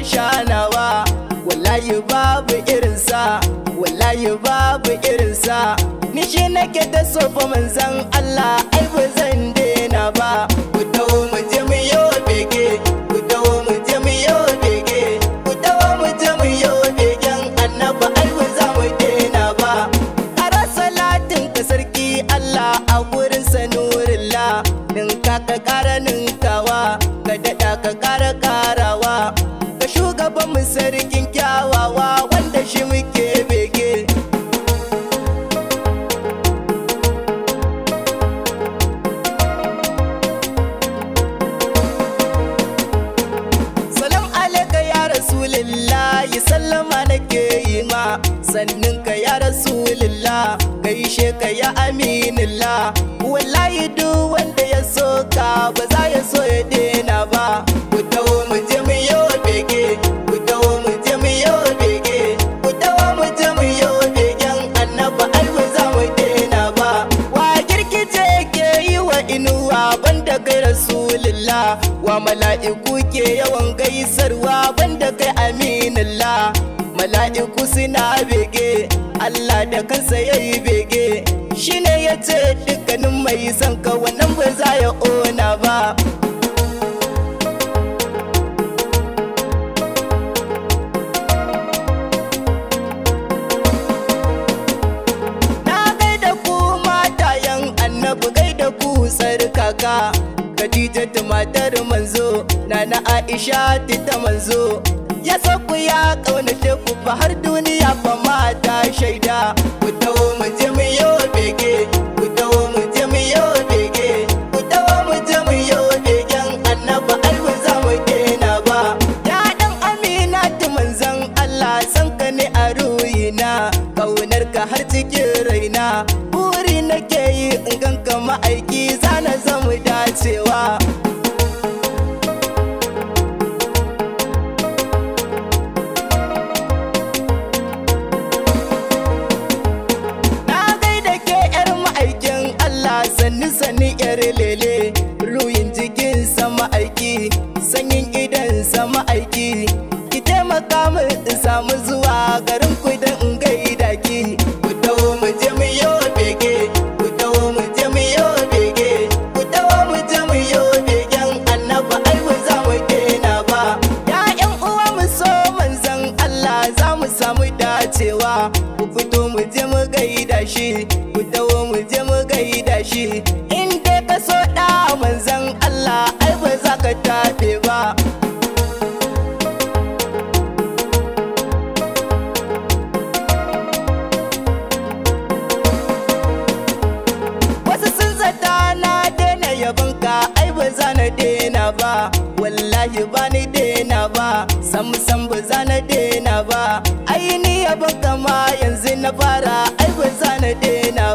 shanawa. Wallahi babu irinsa, wallahi babu irinsa. Ni shi nake da sofa manzan Allah, ai ba zan daina ba. Ku taho mu je mu yo bege, ku taho mu je mu yo bege, ku taho mu je mu yo begen Annabi, ai ba za mu daina ba. Ara salatin ka sarki Allah a gurin sa nurullah, ninka ka kara ninkawa, ka daɗa ka kara karawa, ka shugaban mu sarkin kyawawa wanda shi muke bege. Salam alaika ya Rasulillahi, sallama nake yi ma, sannin ka ya Rasulillah, gaishe ka ya Aminillah. Wallahi duk wanda ya so ka ba za ya so ya daina ba. Ku taho mu je mu yo bege, ku taho mu je mu yo bege, ku taho mu je mu yo begen Annabi, ai ba za mu daina ba. Wa girgije ke yi wa inuwa banda kai Rasulillah, wa mala'iku ke yawan gaisarwa banda kai Aminillah. Mala'iku suna bege, Allah da kansa yayi bege, shine ya ce dukkanin mai son ka wannan ba za ya ona ba. Na gaida ku matayen Annabi, gaida ku sarkaka, Khadija ta matar manzo, Nana Aisha ta manzo. Ya so ku ya kaunace ku fa har duniya fa mata shaida. Ku taho mu je mu yo bege, ku taho mu je mu yo bege, ku taho mu je mu yo begen Annabi, ai ba za mu daina ba. Ya dan Amina ta manzon Allah, san ka ne a ruhina, kaunar ka har cikin raina. Buri nake yi in ganka ma'aiki, zana zamu dacewa. Sanni yar lele, ruyin jikin sama aiki, sanyin idan sama aiki. Ki taimaka min in samu zuwa garin ku dan in gaida ki. Ku taho mu je mu yo bege, ku taho mu je mu yo bege, ku taho mu je mu yo begen Annabi, ai ba za mu daina ba. Ya ƴan uwa mu so manzon Allah, za mu samu dacewa. Ku fito mu je mu gaida shi, ku taho mu je mu gaida shi. In dai ka so da manzon Allah, ai ba za ka tafe ba. Wasu sun zata na daina yabonka, ai ba za na daina ba. Wallahi ba ni daina ba, sam sam ba za na daina ba. Ai ni yabonka ma yanzu na fara, ai ba za na daina